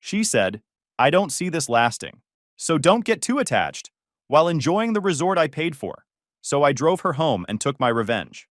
She said, "I don't see this lasting. So don't get too attached," while enjoying the resort I paid for. So I drove her home and took my revenge.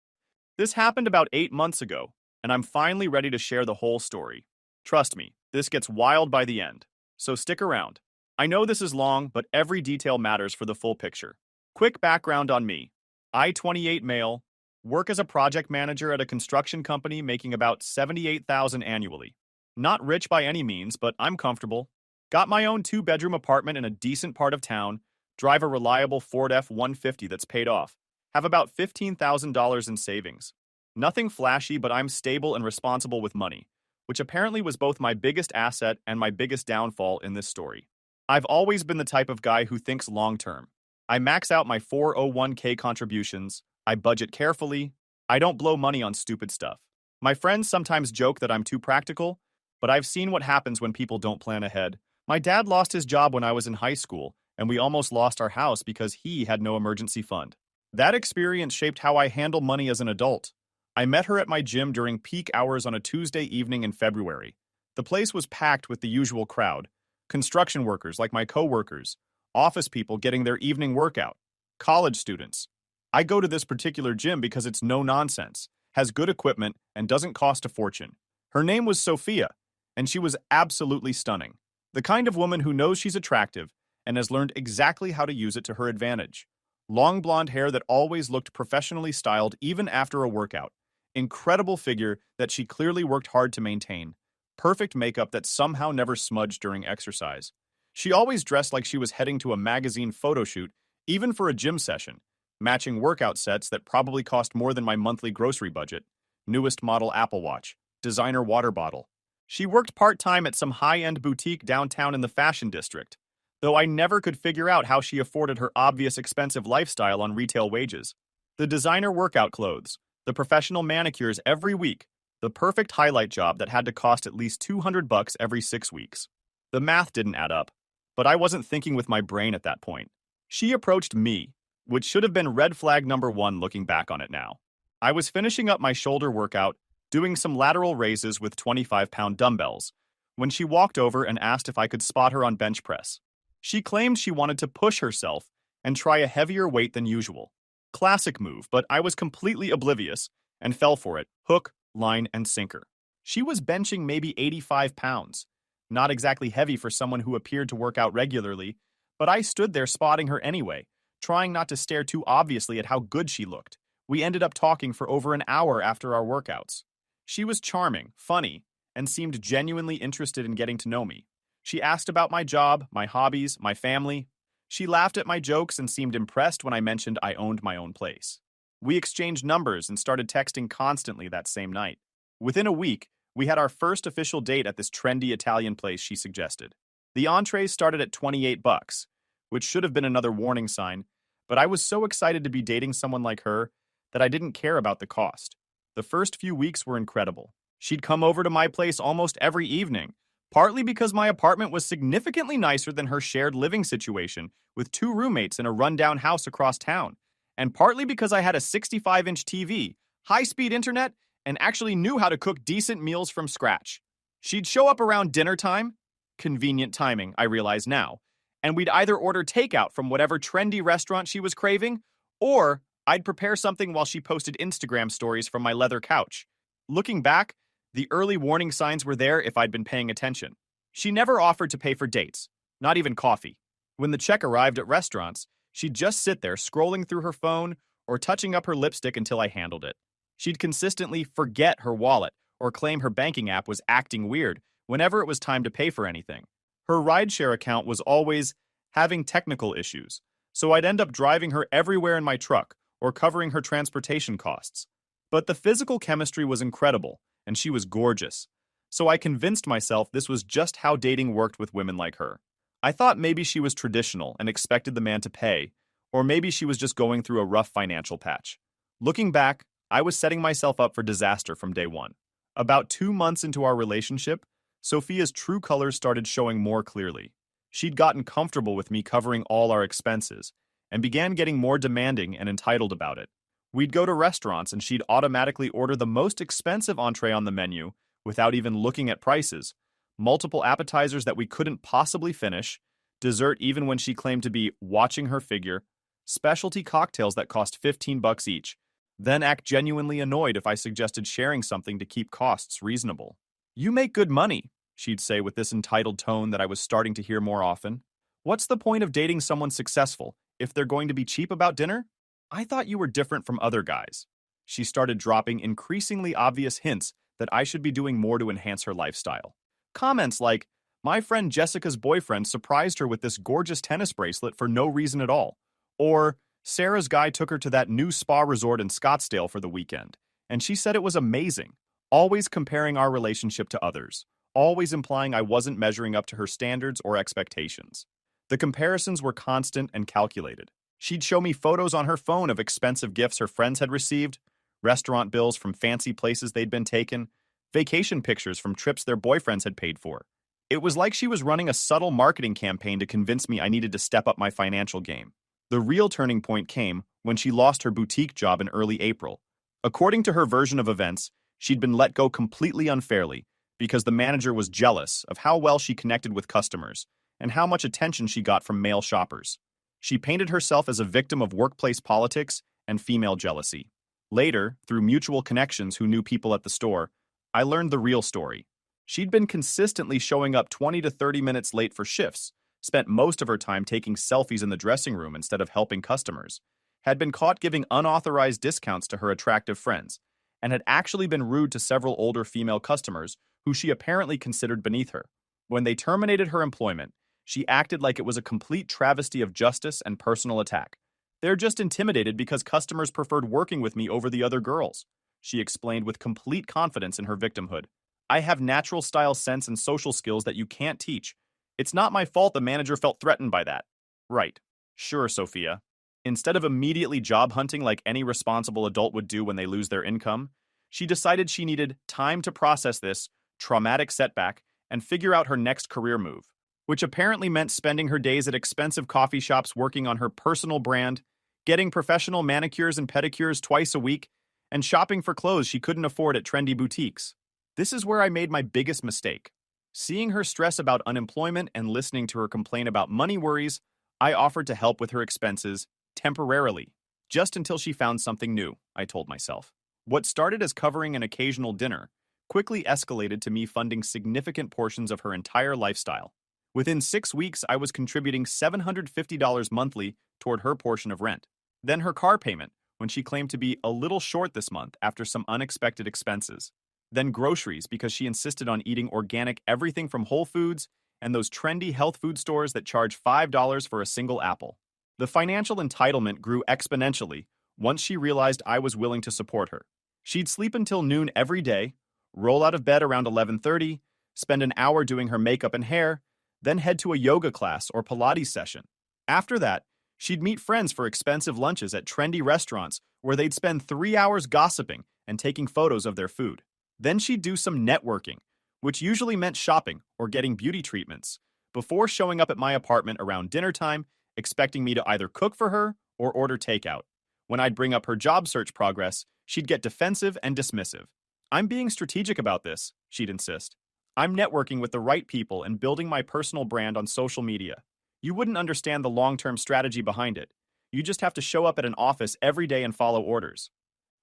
This happened about 8 months ago, and I'm finally ready to share the whole story. Trust me, this gets wild by the end. So stick around. I know this is long, but every detail matters for the full picture. Quick background on me. I, 28 male, work as a project manager at a construction company making about $78,000 annually. Not rich by any means, but I'm comfortable. Got my own two-bedroom apartment in a decent part of town, drive a reliable Ford F-150 that's paid off, have about $15,000 in savings. Nothing flashy, but I'm stable and responsible with money, which apparently was both my biggest asset and my biggest downfall in this story. I've always been the type of guy who thinks long-term. I max out my 401k contributions, I budget carefully, I don't blow money on stupid stuff. My friends sometimes joke that I'm too practical, but I've seen what happens when people don't plan ahead. My dad lost his job when I was in high school, and we almost lost our house because he had no emergency fund. That experience shaped how I handle money as an adult. I met her at my gym during peak hours on a Tuesday evening in February. The place was packed with the usual crowd: construction workers like my coworkers, office people getting their evening workout, college students. I go to this particular gym because it's no nonsense, has good equipment, and doesn't cost a fortune. Her name was Sophia, and she was absolutely stunning. The kind of woman who knows she's attractive and has learned exactly how to use it to her advantage. Long blonde hair that always looked professionally styled even after a workout. Incredible figure that she clearly worked hard to maintain. Perfect makeup that somehow never smudged during exercise. She always dressed like she was heading to a magazine photo shoot, even for a gym session, matching workout sets that probably cost more than my monthly grocery budget, newest model Apple Watch, designer water bottle. She worked part-time at some high-end boutique downtown in the fashion district, though I never could figure out how she afforded her obvious expensive lifestyle on retail wages. The designer workout clothes, the professional manicures every week, the perfect highlight job that had to cost at least $200 every 6 weeks. The math didn't add up, but I wasn't thinking with my brain at that point. She approached me, which should have been red flag number one looking back on it now. I was finishing up my shoulder workout, doing some lateral raises with 25-pound dumbbells, when she walked over and asked if I could spot her on bench press. She claimed she wanted to push herself and try a heavier weight than usual. Classic move, but I was completely oblivious and fell for it, hook, line, and sinker. She was benching maybe 85 pounds. Not exactly heavy for someone who appeared to work out regularly, but I stood there spotting her anyway, trying not to stare too obviously at how good she looked. We ended up talking for over an hour after our workouts. She was charming, funny, and seemed genuinely interested in getting to know me. She asked about my job, my hobbies, my family. She laughed at my jokes and seemed impressed when I mentioned I owned my own place. We exchanged numbers and started texting constantly that same night. Within a week, we had our first official date at this trendy Italian place she suggested. The entrees started at $28, which should have been another warning sign, but I was so excited to be dating someone like her that I didn't care about the cost. The first few weeks were incredible. She'd come over to my place almost every evening, partly because my apartment was significantly nicer than her shared living situation with 2 roommates in a rundown house across town, and partly because I had a 65-inch TV, high-speed internet, and actually knew how to cook decent meals from scratch. She'd show up around dinner time, convenient timing, I realize now, and we'd either order takeout from whatever trendy restaurant she was craving, or I'd prepare something while she posted Instagram stories from my leather couch. Looking back, the early warning signs were there if I'd been paying attention. She never offered to pay for dates, not even coffee. When the check arrived at restaurants, she'd just sit there scrolling through her phone or touching up her lipstick until I handled it. She'd consistently forget her wallet or claim her banking app was acting weird whenever it was time to pay for anything. Her rideshare account was always having technical issues, so I'd end up driving her everywhere in my truck or covering her transportation costs. But the physical chemistry was incredible, and she was gorgeous. So I convinced myself this was just how dating worked with women like her. I thought maybe she was traditional and expected the man to pay, or maybe she was just going through a rough financial patch. Looking back, I was setting myself up for disaster from day one. About 2 months into our relationship, Sophia's true colors started showing more clearly. She'd gotten comfortable with me covering all our expenses, and began getting more demanding and entitled about it. We'd go to restaurants and she'd automatically order the most expensive entree on the menu without even looking at prices, multiple appetizers that we couldn't possibly finish, dessert even when she claimed to be watching her figure, specialty cocktails that cost $15 each, then act genuinely annoyed if I suggested sharing something to keep costs reasonable. "You make good money," she'd say with this entitled tone that I was starting to hear more often. "What's the point of dating someone successful if they're going to be cheap about dinner? I thought you were different from other guys." She started dropping increasingly obvious hints that I should be doing more to enhance her lifestyle. Comments like, "My friend Jessica's boyfriend surprised her with this gorgeous tennis bracelet for no reason at all," or "Sarah's guy took her to that new spa resort in Scottsdale for the weekend, and she said it was amazing," always comparing our relationship to others, always implying I wasn't measuring up to her standards or expectations. The comparisons were constant and calculated. She'd show me photos on her phone of expensive gifts her friends had received, restaurant bills from fancy places they'd been taken, vacation pictures from trips their boyfriends had paid for. It was like she was running a subtle marketing campaign to convince me I needed to step up my financial game. The real turning point came when she lost her boutique job in early April. According to her version of events, she'd been let go completely unfairly because the manager was jealous of how well she connected with customers and how much attention she got from male shoppers. She painted herself as a victim of workplace politics and female jealousy. Later, through mutual connections who knew people at the store, I learned the real story. She'd been consistently showing up 20 to 30 minutes late for shifts, spent most of her time taking selfies in the dressing room instead of helping customers, had been caught giving unauthorized discounts to her attractive friends, and had actually been rude to several older female customers who she apparently considered beneath her. When they terminated her employment, she acted like it was a complete travesty of justice and personal attack. "They're just intimidated because customers preferred working with me over the other girls," she explained with complete confidence in her victimhood. "I have natural style sense and social skills that you can't teach. It's not my fault the manager felt threatened by that." Right. Sure, Sophia. Instead of immediately job hunting like any responsible adult would do when they lose their income, she decided she needed time to process this traumatic setback and figure out her next career move, which apparently meant spending her days at expensive coffee shops working on her personal brand, getting professional manicures and pedicures twice a week, and shopping for clothes she couldn't afford at trendy boutiques. This is where I made my biggest mistake. Seeing her stress about unemployment and listening to her complain about money worries, I offered to help with her expenses temporarily, just until she found something new, I told myself. What started as covering an occasional dinner quickly escalated to me funding significant portions of her entire lifestyle. Within 6 weeks, I was contributing $750 monthly toward her portion of rent. Then her car payment, when she claimed to be a little short this month after some unexpected expenses. Then groceries, because she insisted on eating organic everything from Whole Foods and those trendy health food stores that charge $5 for a single apple. The financial entitlement grew exponentially once she realized I was willing to support her. She'd sleep until noon every day, roll out of bed around 11:30, spend an hour doing her makeup and hair, then head to a yoga class or Pilates session. After that, she'd meet friends for expensive lunches at trendy restaurants where they'd spend 3 hours gossiping and taking photos of their food. Then she'd do some networking, which usually meant shopping or getting beauty treatments, before showing up at my apartment around dinner time, expecting me to either cook for her or order takeout. When I'd bring up her job search progress, she'd get defensive and dismissive. "I'm being strategic about this," she'd insist. "I'm networking with the right people and building my personal brand on social media. You wouldn't understand the long-term strategy behind it. You just have to show up at an office every day and follow orders."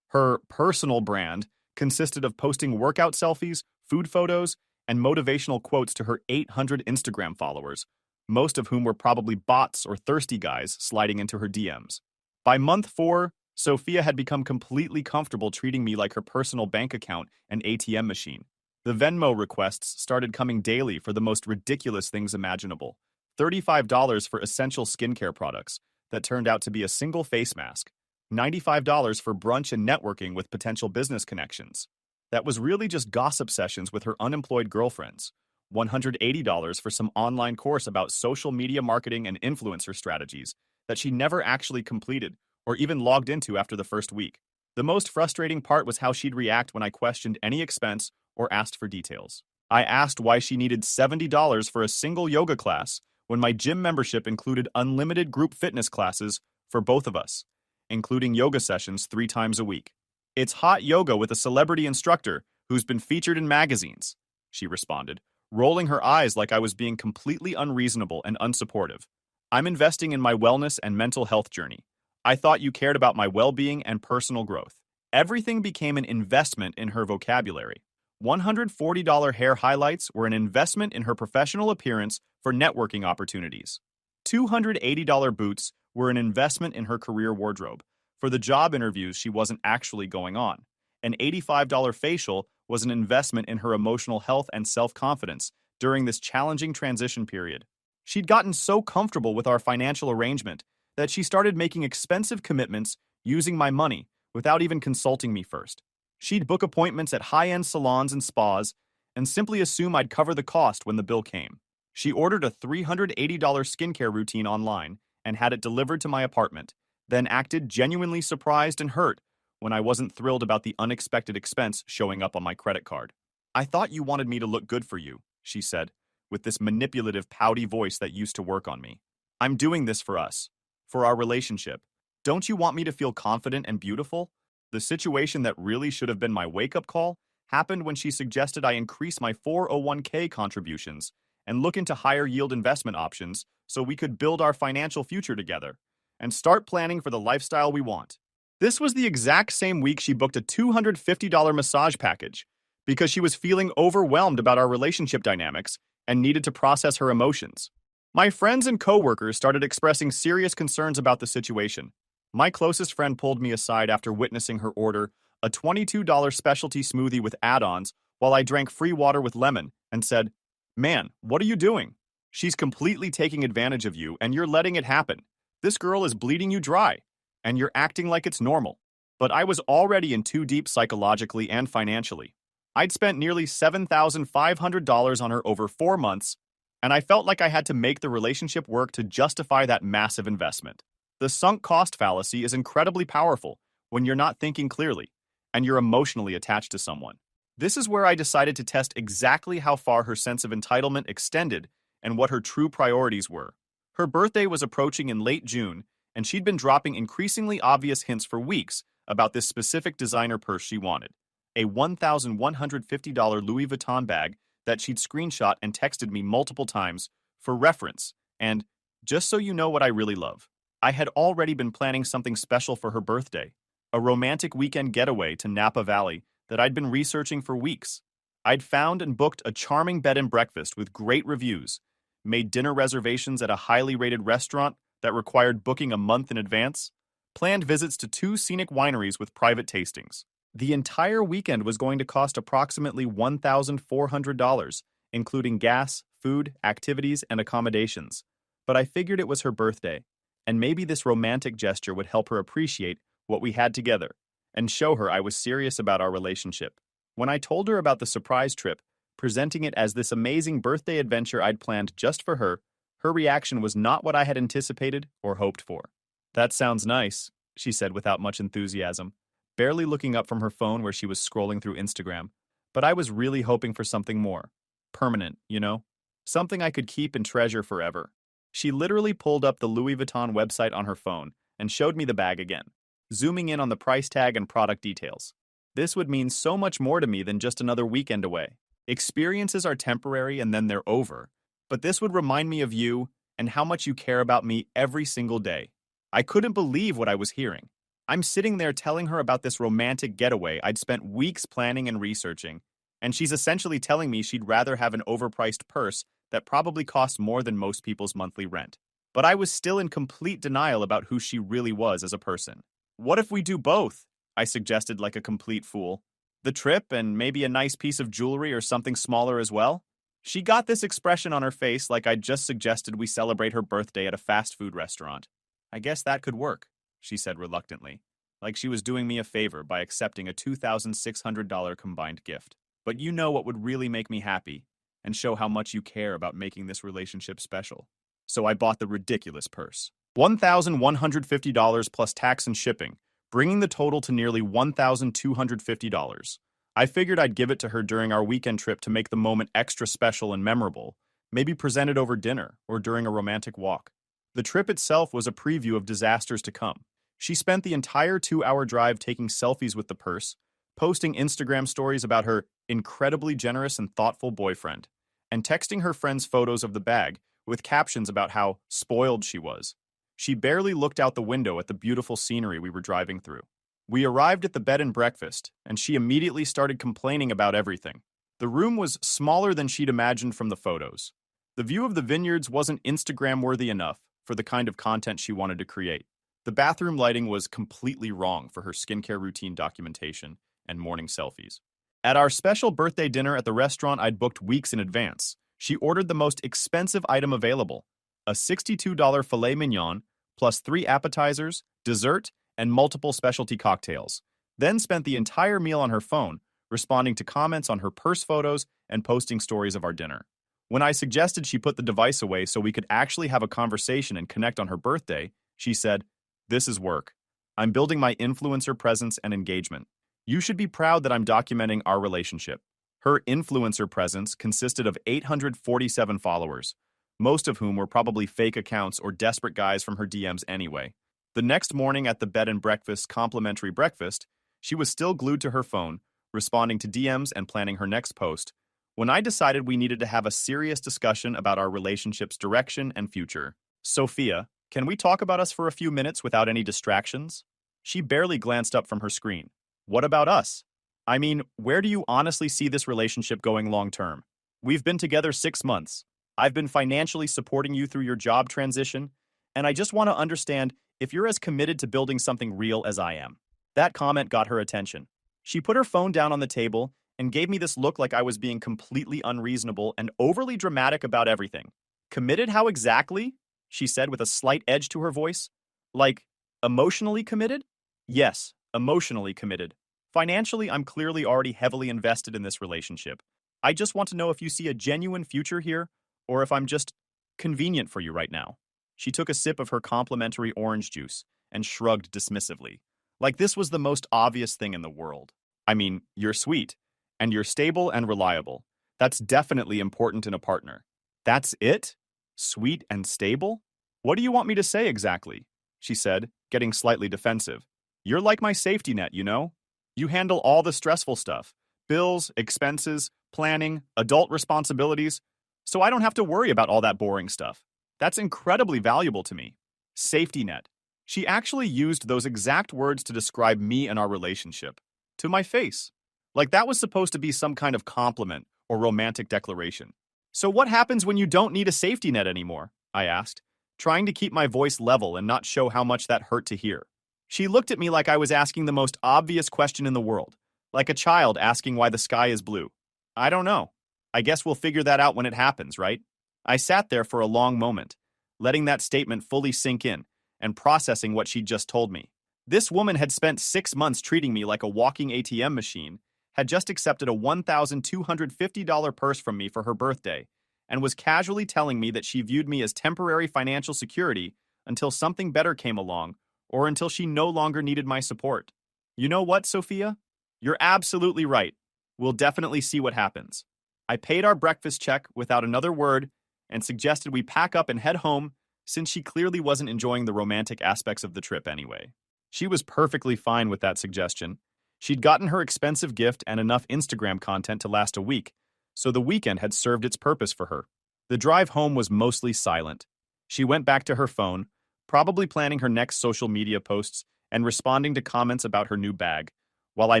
Her personal brand consisted of posting workout selfies, food photos, and motivational quotes to her 800 Instagram followers, most of whom were probably bots or thirsty guys sliding into her DMs. By month 4, Sophia had become completely comfortable treating me like her personal bank account and ATM machine. The Venmo requests started coming daily for the most ridiculous things imaginable. $35 for essential skincare products that turned out to be a single face mask. $95 for brunch and networking with potential business connections. That was really just gossip sessions with her unemployed girlfriends. $180 for some online course about social media marketing and influencer strategies that she never actually completed or even logged into after the first week. The most frustrating part was how she'd react when I questioned any expense or asked for details. I asked why she needed $70 for a single yoga class when my gym membership included unlimited group fitness classes for both of us, including yoga sessions 3 times a week. "It's hot yoga with a celebrity instructor who's been featured in magazines," she responded, rolling her eyes like I was being completely unreasonable and unsupportive. I'm investing in my wellness and mental health journey. I thought you cared about my well-being and personal growth. Everything became an investment in her vocabulary. $140 hair highlights were an investment in her professional appearance for networking opportunities. $280 boots were an investment in her career wardrobe for the job interviews she wasn't actually going on. An $85 facial was an investment in her emotional health and self-confidence during this challenging transition period. She'd gotten so comfortable with our financial arrangement that she started making expensive commitments using my money without even consulting me first. She'd book appointments at high-end salons and spas and simply assume I'd cover the cost when the bill came. She ordered a $380 skincare routine online and had it delivered to my apartment, then acted genuinely surprised and hurt when I wasn't thrilled about the unexpected expense showing up on my credit card. "I thought you wanted me to look good for you," she said, with this manipulative, pouty voice that used to work on me. "I'm doing this for us, for our relationship. Don't you want me to feel confident and beautiful?" The situation that really should have been my wake-up call happened when she suggested I increase my 401k contributions and look into higher yield investment options so we could build our financial future together and start planning for the lifestyle we want. This was the exact same week she booked a $250 massage package because she was feeling overwhelmed about our relationship dynamics and needed to process her emotions. My friends and coworkers started expressing serious concerns about the situation. My closest friend pulled me aside after witnessing her order a $22 specialty smoothie with add-ons while I drank free water with lemon and said, "Man, what are you doing? She's completely taking advantage of you and you're letting it happen. This girl is bleeding you dry, and you're acting like it's normal." But I was already in too deep psychologically and financially. I'd spent nearly $7,500 on her over 4 months, and I felt like I had to make the relationship work to justify that massive investment. The sunk cost fallacy is incredibly powerful when you're not thinking clearly and you're emotionally attached to someone. This is where I decided to test exactly how far her sense of entitlement extended and what her true priorities were. Her birthday was approaching in late June, and she'd been dropping increasingly obvious hints for weeks about this specific designer purse she wanted, a $1,150 Louis Vuitton bag that she'd screenshot and texted me multiple times for reference, and just so you know what I really love. I had already been planning something special for her birthday, a romantic weekend getaway to Napa Valley that I'd been researching for weeks. I'd found and booked a charming bed and breakfast with great reviews, made dinner reservations at a highly rated restaurant that required booking a month in advance, planned visits to 2 scenic wineries with private tastings. The entire weekend was going to cost approximately $1,400, including gas, food, activities, and accommodations. But I figured it was her birthday, and maybe this romantic gesture would help her appreciate what we had together and show her I was serious about our relationship. When I told her about the surprise trip, presenting it as this amazing birthday adventure I'd planned just for her, her reaction was not what I had anticipated or hoped for. "That sounds nice," she said without much enthusiasm, barely looking up from her phone where she was scrolling through Instagram. But I was really hoping for something more. Permanent, you know? Something I could keep and treasure forever. She literally pulled up the Louis Vuitton website on her phone and showed me the bag again, zooming in on the price tag and product details. This would mean so much more to me than just another weekend away. Experiences are temporary and then they're over, but this would remind me of you and how much you care about me every single day. I couldn't believe what I was hearing. I'm sitting there telling her about this romantic getaway I'd spent weeks planning and researching, and she's essentially telling me she'd rather have an overpriced purse that probably costs more than most people's monthly rent. But I was still in complete denial about who she really was as a person. "What if we do both?" I suggested like a complete fool. "The trip and maybe a nice piece of jewelry or something smaller as well?" She got this expression on her face like I'd just suggested we celebrate her birthday at a fast food restaurant. "I guess that could work," she said reluctantly, like she was doing me a favor by accepting a $2,600 combined gift. "But you know what would really make me happy and show how much you care about making this relationship special." So I bought the ridiculous purse. $1,150 plus tax and shipping, bringing the total to nearly $1,250. I figured I'd give it to her during our weekend trip to make the moment extra special and memorable, maybe present it over dinner or during a romantic walk. The trip itself was a preview of disasters to come. She spent the entire 2-hour drive taking selfies with the purse, posting Instagram stories about her incredibly generous and thoughtful boyfriend, and texting her friends photos of the bag with captions about how spoiled she was. She barely looked out the window at the beautiful scenery we were driving through. We arrived at the bed and breakfast, and she immediately started complaining about everything. The room was smaller than she'd imagined from the photos. The view of the vineyards wasn't Instagram-worthy enough for the kind of content she wanted to create. The bathroom lighting was completely wrong for her skincare routine documentation and morning selfies. At our special birthday dinner at the restaurant I'd booked weeks in advance, she ordered the most expensive item available, a $62 filet mignon, plus 3 appetizers, dessert, and multiple specialty cocktails, then spent the entire meal on her phone, responding to comments on her purse photos and posting stories of our dinner. When I suggested she put the device away so we could actually have a conversation and connect on her birthday, she said, "This is work. I'm building my influencer presence and engagement. You should be proud that I'm documenting our relationship." Her influencer presence consisted of 847 followers, most of whom were probably fake accounts or desperate guys from her DMs anyway. The next morning at the bed and breakfast complimentary breakfast, she was still glued to her phone, responding to DMs and planning her next post, when I decided we needed to have a serious discussion about our relationship's direction and future. "Sophia, can we talk about us for a few minutes without any distractions?" She barely glanced up from her screen. "What about us? I mean, where do you honestly see this relationship going long term? We've been together 6 months. I've been financially supporting you through your job transition, and I just want to understand if you're as committed to building something real as I am." That comment got her attention. She put her phone down on the table and gave me this look like I was being completely unreasonable and overly dramatic about everything. "Committed how exactly?" she said with a slight edge to her voice. "Like, emotionally committed?" "Yes, emotionally committed. Financially, I'm clearly already heavily invested in this relationship. I just want to know if you see a genuine future here, or if I'm just convenient for you right now." She took a sip of her complimentary orange juice and shrugged dismissively, like this was the most obvious thing in the world. "I mean, you're sweet, and you're stable and reliable. That's definitely important in a partner." "That's it? Sweet and stable? What do you want me to say exactly?" she said, getting slightly defensive. "You're like my safety net, you know? You handle all the stressful stuff, bills, expenses, planning, adult responsibilities, so I don't have to worry about all that boring stuff. That's incredibly valuable to me." Safety net. She actually used those exact words to describe me and our relationship. To my face. Like that was supposed to be some kind of compliment or romantic declaration. "So what happens when you don't need a safety net anymore?" I asked, trying to keep my voice level and not show how much that hurt to hear. She looked at me like I was asking the most obvious question in the world, like a child asking why the sky is blue. "I don't know. I guess we'll figure that out when it happens, right?" I sat there for a long moment, letting that statement fully sink in and processing what she'd just told me. This woman had spent 6 months treating me like a walking ATM machine, had just accepted a $1,250 purse from me for her birthday, and was casually telling me that she viewed me as temporary financial security until something better came along or until she no longer needed my support. "You know what, Sophia? You're absolutely right. We'll definitely see what happens." I paid our breakfast check without another word and suggested we pack up and head home since she clearly wasn't enjoying the romantic aspects of the trip anyway. She was perfectly fine with that suggestion. She'd gotten her expensive gift and enough Instagram content to last a week, so the weekend had served its purpose for her. The drive home was mostly silent. She went back to her phone, probably planning her next social media posts and responding to comments about her new bag, while I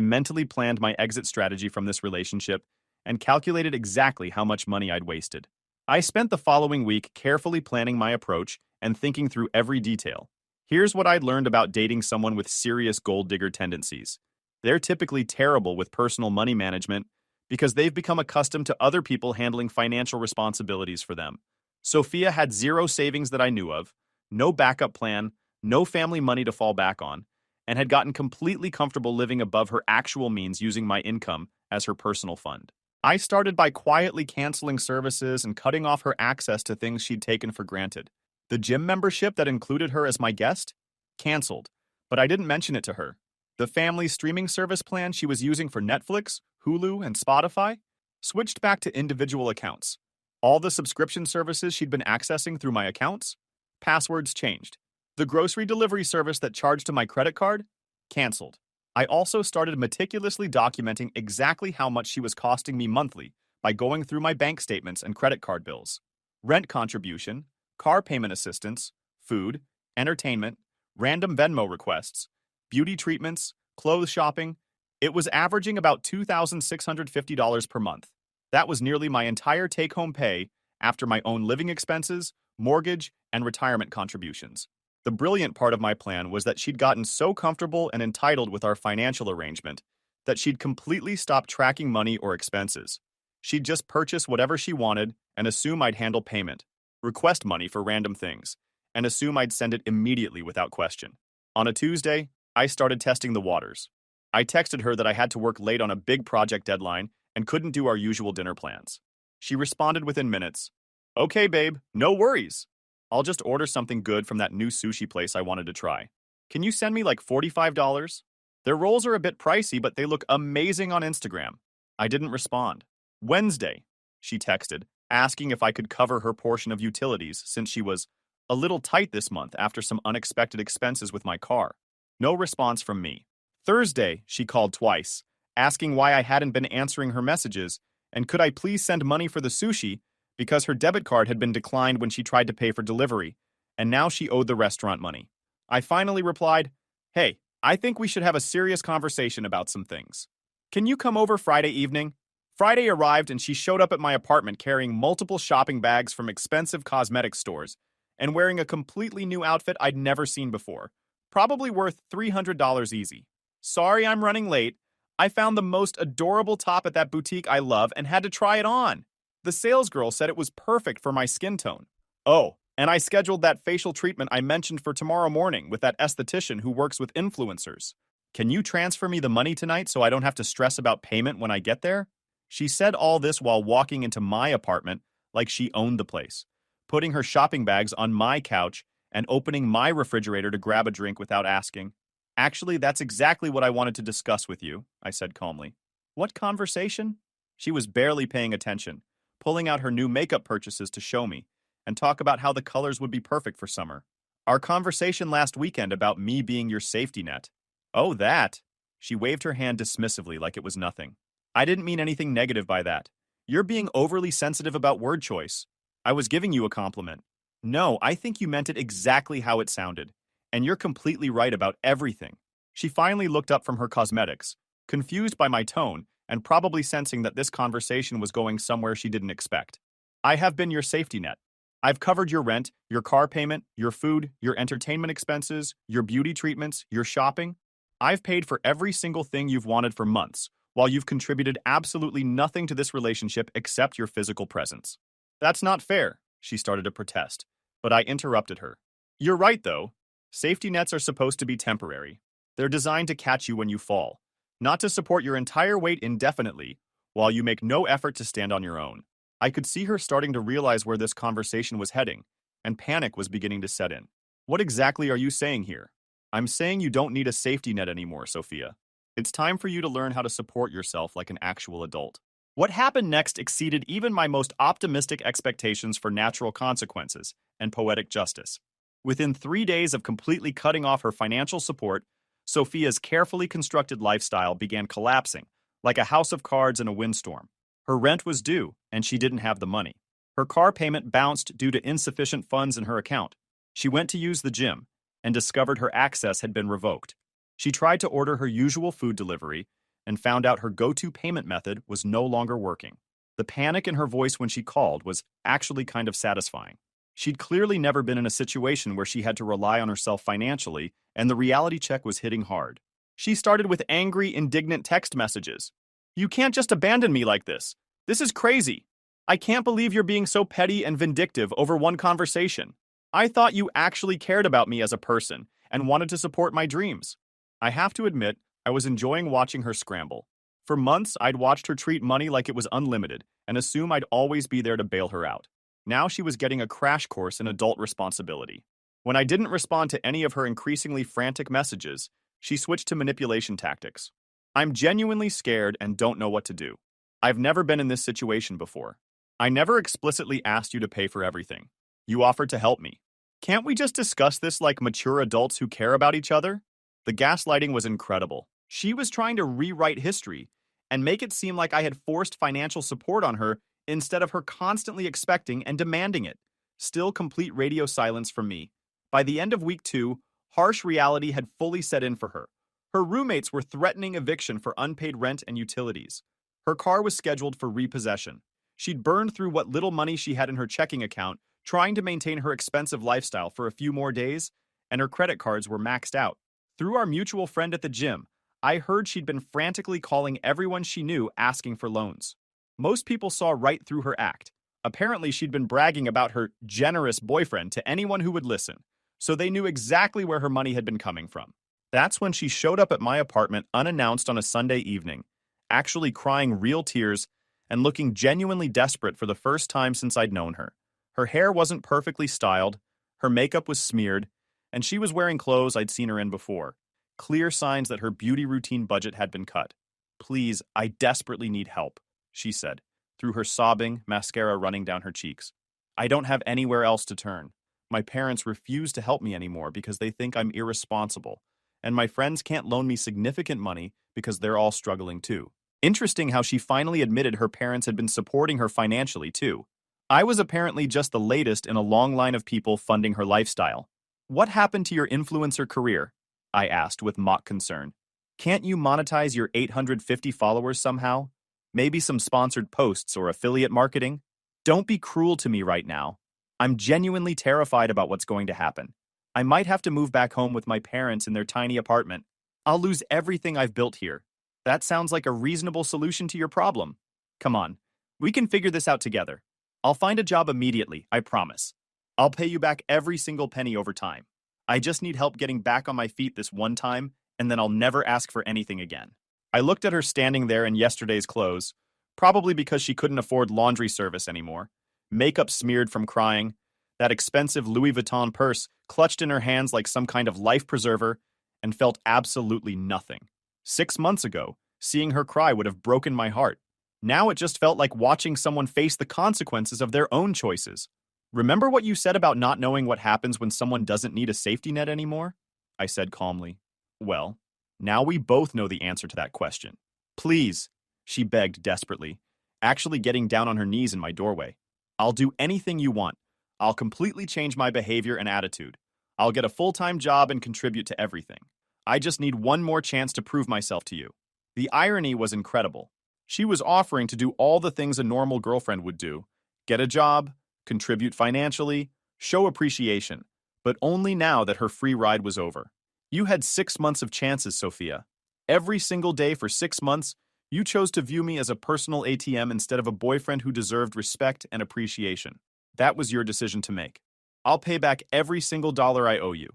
mentally planned my exit strategy from this relationship and calculated exactly how much money I'd wasted. I spent the following week carefully planning my approach and thinking through every detail. Here's what I'd learned about dating someone with serious gold digger tendencies. They're typically terrible with personal money management because they've become accustomed to other people handling financial responsibilities for them. Sophia had zero savings that I knew of, no backup plan, no family money to fall back on, and had gotten completely comfortable living above her actual means using my income as her personal fund. I started by quietly canceling services and cutting off her access to things she'd taken for granted. The gym membership that included her as my guest? Canceled, but I didn't mention it to her. The family streaming service plan she was using for Netflix, Hulu, and Spotify? Switched back to individual accounts. All the subscription services she'd been accessing through my accounts? Passwords changed. The grocery delivery service that charged to my credit card? Canceled. I also started meticulously documenting exactly how much she was costing me monthly by going through my bank statements and credit card bills. Rent contribution, car payment assistance, food, entertainment, random Venmo requests, beauty treatments, clothes shopping. It was averaging about $2,650 per month. That was nearly my entire take-home pay after my own living expenses, mortgage, and retirement contributions. The brilliant part of my plan was that she'd gotten so comfortable and entitled with our financial arrangement that she'd completely stopped tracking money or expenses. She'd just purchase whatever she wanted and assume I'd handle payment, request money for random things, and assume I'd send it immediately without question. On a Tuesday, I started testing the waters. I texted her that I had to work late on a big project deadline and couldn't do our usual dinner plans. She responded within minutes, "Okay, babe, no worries. I'll just order something good from that new sushi place I wanted to try. Can you send me like $45? Their rolls are a bit pricey, but they look amazing on Instagram." I didn't respond. Wednesday, she texted, asking if I could cover her portion of utilities since she was a little tight this month after some unexpected expenses with my car. No response from me. Thursday, she called twice, asking why I hadn't been answering her messages and could I please send money for the sushi because her debit card had been declined when she tried to pay for delivery, and now she owed the restaurant money. I finally replied, "Hey, I think we should have a serious conversation about some things. Can you come over Friday evening?" Friday arrived and she showed up at my apartment carrying multiple shopping bags from expensive cosmetic stores and wearing a completely new outfit I'd never seen before, probably worth $300 easy. "Sorry I'm running late. I found the most adorable top at that boutique I love and had to try it on. The sales girl said it was perfect for my skin tone. Oh, and I scheduled that facial treatment I mentioned for tomorrow morning with that esthetician who works with influencers. Can you transfer me the money tonight so I don't have to stress about payment when I get there?" She said all this while walking into my apartment like she owned the place, putting her shopping bags on my couch and opening my refrigerator to grab a drink without asking. "Actually, that's exactly what I wanted to discuss with you," I said calmly. "What conversation?" She was barely paying attention, pulling out her new makeup purchases to show me and talk about how the colors would be perfect for summer. "Our conversation last weekend about me being your safety net." "Oh, that." She waved her hand dismissively like it was nothing. "I didn't mean anything negative by that. You're being overly sensitive about word choice. I was giving you a compliment." "No, I think you meant it exactly how it sounded. And you're completely right about everything." She finally looked up from her cosmetics, confused by my tone and probably sensing that this conversation was going somewhere she didn't expect. "I have been your safety net. I've covered your rent, your car payment, your food, your entertainment expenses, your beauty treatments, your shopping. I've paid for every single thing you've wanted for months, while you've contributed absolutely nothing to this relationship except your physical presence." "That's not fair," she started to protest, but I interrupted her. "You're right, though. Safety nets are supposed to be temporary. They're designed to catch you when you fall, not to support your entire weight indefinitely while you make no effort to stand on your own." I could see her starting to realize where this conversation was heading, and panic was beginning to set in. "What exactly are you saying here?" "I'm saying you don't need a safety net anymore, Sophia. It's time for you to learn how to support yourself like an actual adult." What happened next exceeded even my most optimistic expectations for natural consequences and poetic justice. Within 3 days of completely cutting off her financial support, Sophia's carefully constructed lifestyle began collapsing, like a house of cards in a windstorm. Her rent was due, and she didn't have the money. Her car payment bounced due to insufficient funds in her account. She went to use the gym and discovered her access had been revoked. She tried to order her usual food delivery and found out her go-to payment method was no longer working. The panic in her voice when she called was actually kind of satisfying. She'd clearly never been in a situation where she had to rely on herself financially, and the reality check was hitting hard. She started with angry, indignant text messages. "You can't just abandon me like this. This is crazy. I can't believe you're being so petty and vindictive over one conversation. I thought you actually cared about me as a person and wanted to support my dreams." I have to admit, I was enjoying watching her scramble. For months, I'd watched her treat money like it was unlimited and assume I'd always be there to bail her out. Now she was getting a crash course in adult responsibility. When I didn't respond to any of her increasingly frantic messages, she switched to manipulation tactics. "I'm genuinely scared and don't know what to do. I've never been in this situation before. I never explicitly asked you to pay for everything. You offered to help me. Can't we just discuss this like mature adults who care about each other?" The gaslighting was incredible. She was trying to rewrite history and make it seem like I had forced financial support on her instead of her constantly expecting and demanding it. Still complete radio silence from me. By the end of week 2, harsh reality had fully set in for her. Her roommates were threatening eviction for unpaid rent and utilities. Her car was scheduled for repossession. She'd burned through what little money she had in her checking account, trying to maintain her expensive lifestyle for a few more days, and her credit cards were maxed out. Through our mutual friend at the gym, I heard she'd been frantically calling everyone she knew asking for loans. Most people saw right through her act. Apparently, she'd been bragging about her generous boyfriend to anyone who would listen, so they knew exactly where her money had been coming from. That's when she showed up at my apartment unannounced on a Sunday evening, actually crying real tears and looking genuinely desperate for the first time since I'd known her. Her hair wasn't perfectly styled, her makeup was smeared, and she was wearing clothes I'd seen her in before. Clear signs that her beauty routine budget had been cut. "Please, I desperately need help," she said, through her sobbing, mascara running down her cheeks. "I don't have anywhere else to turn. My parents refuse to help me anymore because they think I'm irresponsible, and my friends can't loan me significant money because they're all struggling too." Interesting how she finally admitted her parents had been supporting her financially too. I was apparently just the latest in a long line of people funding her lifestyle. "What happened to your influencer career?" I asked with mock concern. "Can't you monetize your 850 followers somehow? Maybe some sponsored posts or affiliate marketing? Don't be cruel to me right now. I'm genuinely terrified about what's going to happen. I might have to move back home with my parents in their tiny apartment. I'll lose everything I've built here. That sounds like a reasonable solution to your problem. Come on, we can figure this out together. I'll find a job immediately, I promise. I'll pay you back every single penny over time. I just need help getting back on my feet this one time, and then I'll never ask for anything again." I looked at her standing there in yesterday's clothes, probably because she couldn't afford laundry service anymore, makeup smeared from crying, that expensive Louis Vuitton purse clutched in her hands like some kind of life preserver, and felt absolutely nothing. 6 months ago, seeing her cry would have broken my heart. Now it just felt like watching someone face the consequences of their own choices. "Remember what you said about not knowing what happens when someone doesn't need a safety net anymore?" I said calmly. "Well, now we both know the answer to that question. Please," she begged desperately, actually getting down on her knees in my doorway. "I'll do anything you want. I'll completely change my behavior and attitude. I'll get a full-time job and contribute to everything. I just need one more chance to prove myself to you." The irony was incredible. She was offering to do all the things a normal girlfriend would do: get a job, contribute financially, show appreciation, but only now that her free ride was over. "You had 6 months of chances, Sophia. Every single day for 6 months, you chose to view me as a personal ATM instead of a boyfriend who deserved respect and appreciation. That was your decision to make. I'll pay back every single dollar I owe you.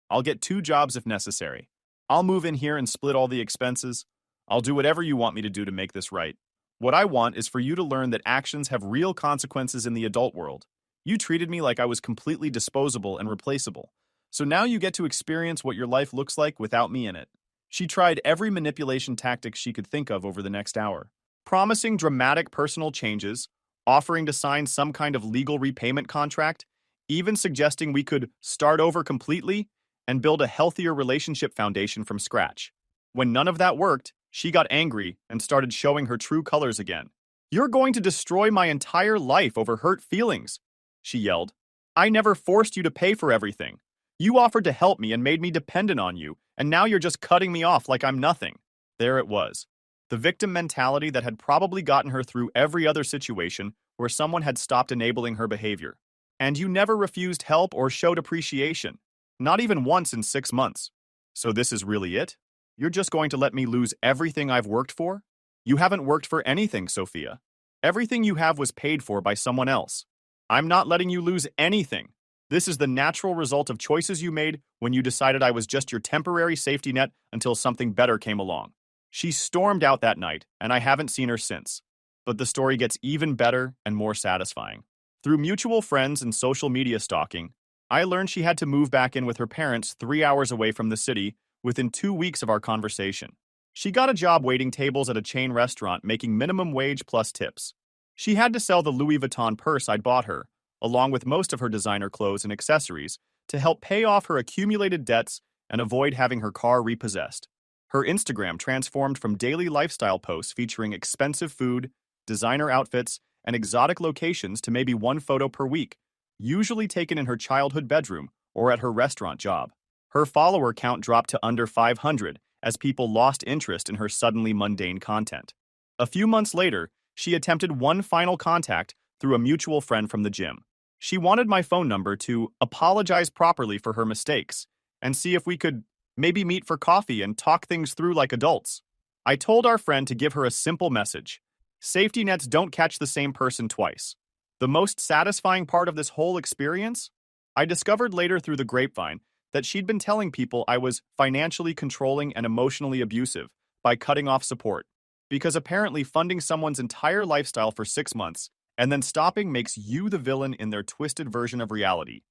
I'll get 2 jobs if necessary. I'll move in here and split all the expenses. I'll do whatever you want me to do to make this right. What I want is for you to learn that actions have real consequences in the adult world. You treated me like I was completely disposable and replaceable. So now you get to experience what your life looks like without me in it." She tried every manipulation tactic she could think of over the next hour, promising dramatic personal changes, offering to sign some kind of legal repayment contract, even suggesting we could start over completely and build a healthier relationship foundation from scratch. When none of that worked, she got angry and started showing her true colors again. "You're going to destroy my entire life over hurt feelings," she yelled. "I never forced you to pay for everything. You offered to help me and made me dependent on you, and now you're just cutting me off like I'm nothing." There it was. The victim mentality that had probably gotten her through every other situation where someone had stopped enabling her behavior. "And you never refused help or showed appreciation. Not even once in 6 months. So this is really it? You're just going to let me lose everything I've worked for? You haven't worked for anything, Sophia. Everything you have was paid for by someone else. I'm not letting you lose anything. This is the natural result of choices you made when you decided I was just your temporary safety net until something better came along." She stormed out that night, and I haven't seen her since. But the story gets even better and more satisfying. Through mutual friends and social media stalking, I learned she had to move back in with her parents 3 hours away from the city within 2 weeks of our conversation. She got a job waiting tables at a chain restaurant making minimum wage plus tips. She had to sell the Louis Vuitton purse I'd bought her, along with most of her designer clothes and accessories, to help pay off her accumulated debts and avoid having her car repossessed. Her Instagram transformed from daily lifestyle posts featuring expensive food, designer outfits, and exotic locations to maybe one photo per week, usually taken in her childhood bedroom or at her restaurant job. Her follower count dropped to under 500 as people lost interest in her suddenly mundane content. A few months later, she attempted one final contact through a mutual friend from the gym. She wanted my phone number to apologize properly for her mistakes and see if we could maybe meet for coffee and talk things through like adults. I told our friend to give her a simple message. Safety nets don't catch the same person twice. The most satisfying part of this whole experience? I discovered later through the grapevine that she'd been telling people I was financially controlling and emotionally abusive by cutting off support. Because apparently funding someone's entire lifestyle for 6 months and then stopping makes you the villain in their twisted version of reality.